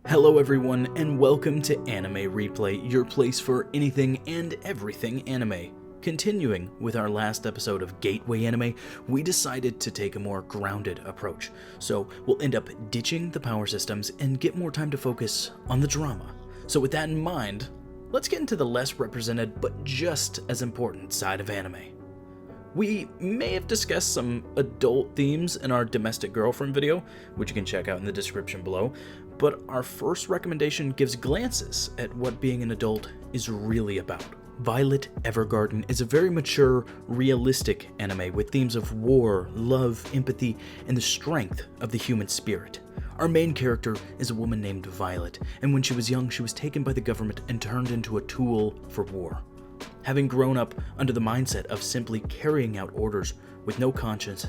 Hello everyone, and welcome to Anime Replay, your place for anything and everything anime. Continuing with our last episode of Gateway Anime, we decided to take a more grounded approach, so we'll end up ditching the power systems and get more time to focus on the drama. So with that in mind, let's get into the less represented but just as important side of anime. We may have discussed some adult themes in our Domestic Girlfriend video, which you can check out in the description below, but our first recommendation gives glances at what being an adult is really about. Violet Evergarden is a very mature, realistic anime with themes of war, love, empathy, and the strength of the human spirit. Our main character is a woman named Violet, and when she was young, she was taken by the government and turned into a tool for war. Having grown up under the mindset of simply carrying out orders with no conscience,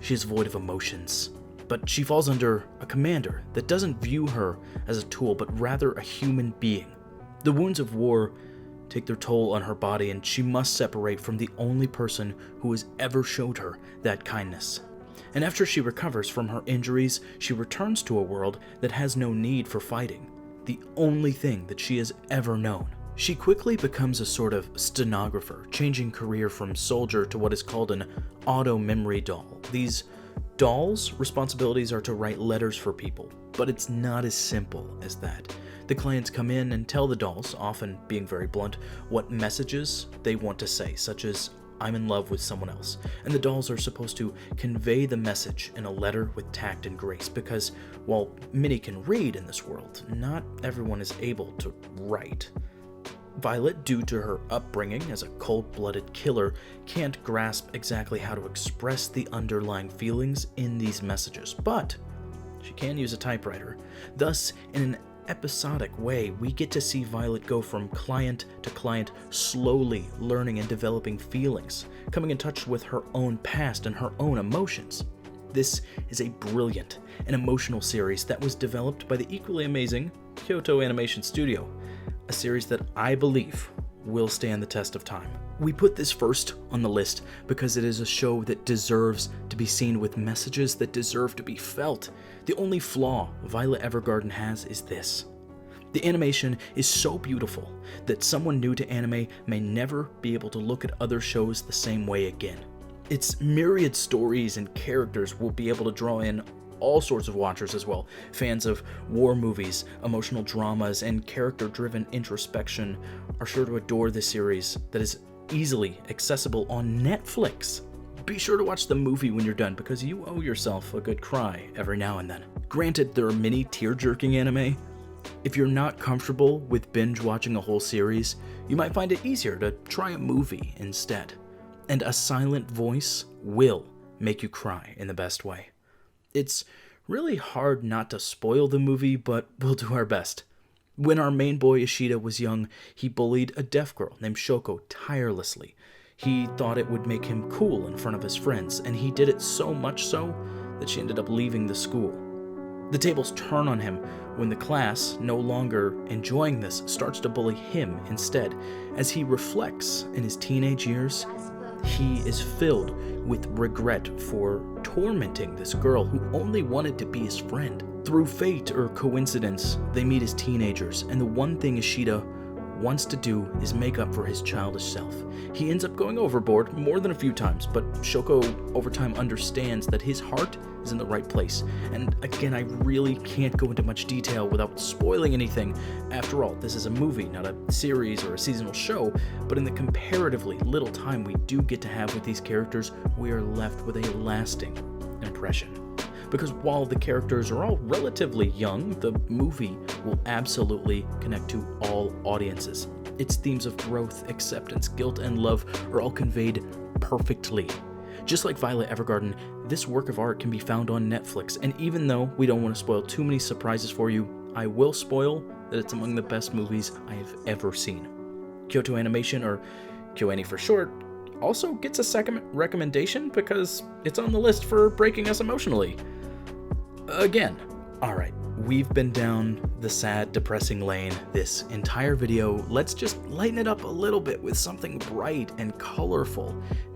she is void of emotions. But she falls under a commander that doesn't view her as a tool, but rather a human being. The wounds of war take their toll on her body, and she must separate from the only person who has ever showed her that kindness. And after she recovers from her injuries, she returns to a world that has no need for fighting, the only thing that she has ever known. She quickly becomes a sort of stenographer, changing career from soldier to what is called an auto-memory doll. These dolls' responsibilities are to write letters for people, but it's not as simple as that. The clients come in and tell the dolls, often being very blunt, what messages they want to say, such as, "I'm in love with someone else." And the dolls are supposed to convey the message in a letter with tact and grace, because while many can read in this world, not everyone is able to write. Violet, due to her upbringing as a cold-blooded killer, can't grasp exactly how to express the underlying feelings in these messages, but she can use a typewriter. Thus, in an episodic way, we get to see Violet go from client to client, slowly learning and developing feelings, coming in touch with her own past and her own emotions. This is a brilliant and emotional series that was developed by the equally amazing Kyoto Animation Studio, a series that I believe will stand the test of time. We put this first on the list because it is a show that deserves to be seen with messages that deserve to be felt. The only flaw Violet Evergarden has is this: the animation is so beautiful that someone new to anime may never be able to look at other shows the same way again. Its myriad stories and characters will be able to draw in all sorts of watchers as well. Fans of war movies, emotional dramas, and character-driven introspection are sure to adore this series that is easily accessible on Netflix. Be sure to watch the movie when you're done, because you owe yourself a good cry every now and then. Granted, there are many tear-jerking anime. If you're not comfortable with binge-watching a whole series, you might find it easier to try a movie instead. And a silent voice will make you cry in the best way. It's really hard not to spoil the movie, but we'll do our best. When our main boy Ishida was young, he bullied a deaf girl named Shoujo tirelessly. He thought it would make him cool in front of his friends, and he did it so much so that she ended up leaving the school. The tables turn on him when the class, no longer enjoying this, starts to bully him instead. As he reflects in his teenage years, he is filled with regret for tormenting this girl who only wanted to be his friend. Through fate or coincidence, they meet as teenagers, and the one thing Ishida wants to do is make up for his childish self. He ends up going overboard more than a few times, but Shoujo over time understands that his heart is in the right place. And again, I really can't go into much detail without spoiling anything. After all, this is a movie, not a series or a seasonal show, but in the comparatively little time we do get to have with these characters, we are left with a lasting impression. Because while the characters are all relatively young, the movie will absolutely connect to all audiences. Its themes of growth, acceptance, guilt, and love are all conveyed perfectly. Just like Violet Evergarden, this work of art can be found on Netflix, and even though we don't want to spoil too many surprises for you, I will spoil that it's among the best movies I have ever seen. Kyoto Animation, or KyoAni for short, also gets a second recommendation because it's on the list for breaking us emotionally. Again, alright, we've been down the sad, depressing lane this entire video. Let's just lighten it up a little bit with something bright and colorful.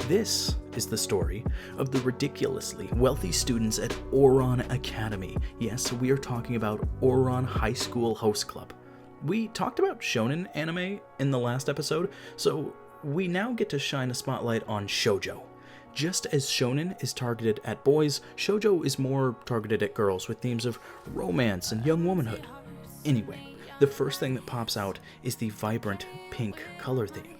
This is the story of the ridiculously wealthy students at Ouran Academy. Yes, we are talking about Ouran High School Host Club. We talked about shonen anime in the last episode, so we now get to shine a spotlight on shoujo. Just as shonen is targeted at boys, shoujo is more targeted at girls with themes of romance and young womanhood. Anyway, the first thing that pops out is the vibrant pink color theme.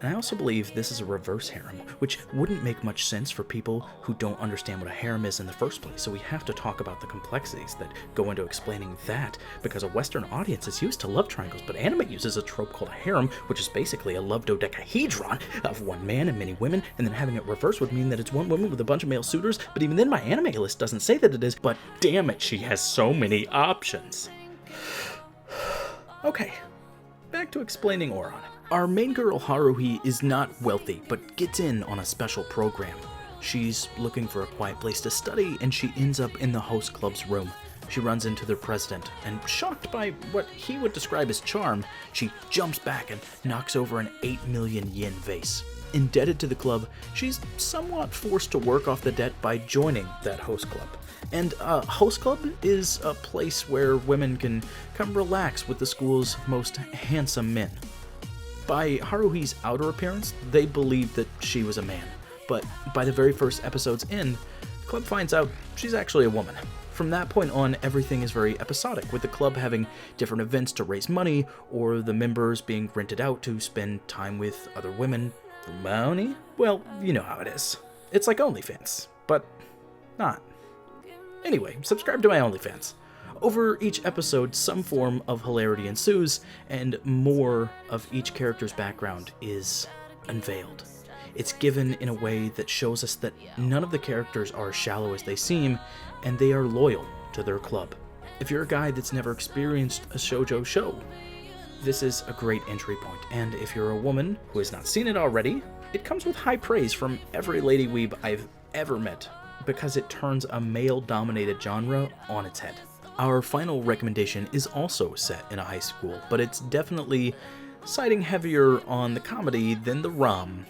And I also believe this is a reverse harem, which wouldn't make much sense for people who don't understand what a harem is in the first place, so we have to talk about the complexities that go into explaining that, because a Western audience is used to love triangles, but anime uses a trope called a harem, which is basically a love dodecahedron of one man and many women, and then having it reverse would mean that it's one woman with a bunch of male suitors, but even then my anime list doesn't say that it is, but damn it, she has so many options. Okay, back to explaining Ouran. Our main girl Haruhi is not wealthy, but gets in on a special program. She's looking for a quiet place to study, and she ends up in the host club's room. She runs into their president, and shocked by what he would describe as charm, she jumps back and knocks over an 8 million yen vase. Indebted to the club, she's somewhat forced to work off the debt by joining that host club. And a host club is a place where women can come relax with the school's most handsome men. By Haruhi's outer appearance, they believed that she was a man, but by the very first episode's end, the club finds out she's actually a woman. From that point on, everything is very episodic, with the club having different events to raise money, or the members being rented out to spend time with other women for money. Well, you know how it is. It's like OnlyFans, but not. Anyway, subscribe to my OnlyFans. Over each episode, some form of hilarity ensues, and more of each character's background is unveiled. It's given in a way that shows us that none of the characters are as shallow as they seem, and they are loyal to their club. If you're a guy that's never experienced a shoujo show, this is a great entry point, and if you're a woman who has not seen it already, it comes with high praise from every lady weeb I've ever met, because it turns a male-dominated genre on its head. Our final recommendation is also set in a high school, but it's definitely siding heavier on the comedy than the rom.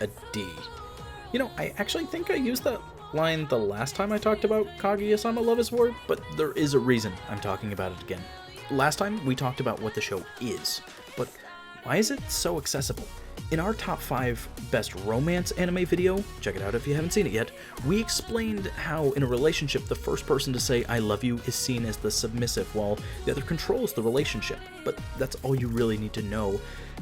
A D. You know, I actually think I used that line the last time I talked about Kaguya-sama Love is War, but there is a reason I'm talking about it again. Last time we talked about what the show is, but why is it so accessible? In our top 5 best romance anime video, check it out if you haven't seen it yet, we explained how in a relationship the first person to say I love you is seen as the submissive while the other controls the relationship. But that's all you really need to know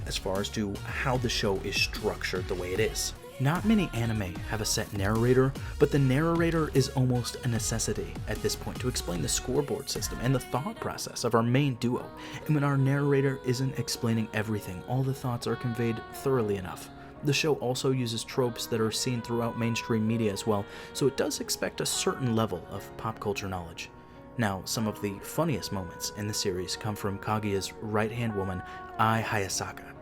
as far as to how the show is structured the way it is. Not many anime have a set narrator, but the narrator is almost a necessity at this point to explain the scoreboard system and the thought process of our main duo. And when our narrator isn't explaining everything, all the thoughts are conveyed thoroughly enough. The show also uses tropes that are seen throughout mainstream media as well, so it does expect a certain level of pop culture knowledge. Now, some of the funniest moments in the series come from Kaguya's right-hand woman, Ai Hayasaka.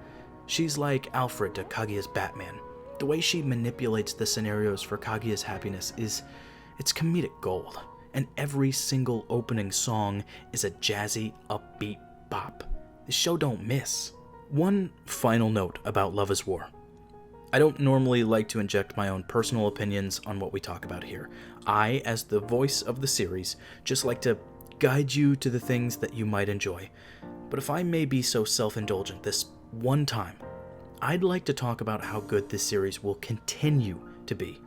She's like Alfred to Kaguya's Batman. The way she manipulates the scenarios for Kaguya's happiness it's comedic gold, and every single opening song is a jazzy, upbeat bop. The show don't miss. One final note about Love is War. I don't normally like to inject my own personal opinions on what we talk about here. I, as the voice of the series, just like to guide you to the things that you might enjoy. But if I may be so self-indulgent this one time, I'd like to talk about how good this series will continue to be.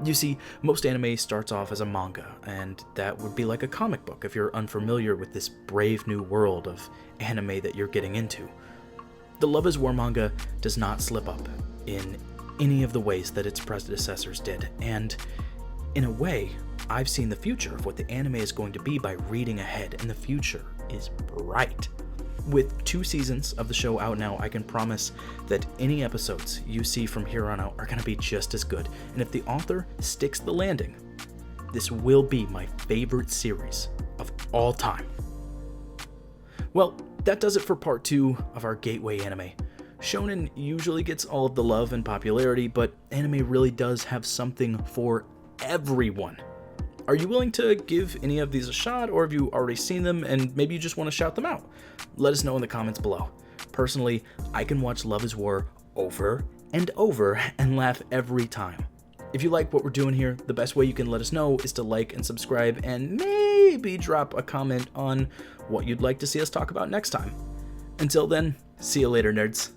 You see, most anime starts off as a manga, and that would be like a comic book if you're unfamiliar with this brave new world of anime that you're getting into. The Love is War manga does not slip up in any of the ways that its predecessors did, and in a way, I've seen the future of what the anime is going to be by reading ahead, and the future is bright. With 2 seasons of the show out now, I can promise that any episodes you see from here on out are going to be just as good. And if the author sticks the landing, this will be my favorite series of all time. Well, that does it for part 2 of our Gateway anime. Shonen usually gets all of the love and popularity, but anime really does have something for everyone. Are you willing to give any of these a shot, or have you already seen them and maybe you just want to shout them out? Let us know in the comments below. Personally, I can watch Love is War over and over and laugh every time. If you like what we're doing here, the best way you can let us know is to like and subscribe and maybe drop a comment on what you'd like to see us talk about next time. Until then, see you later, nerds.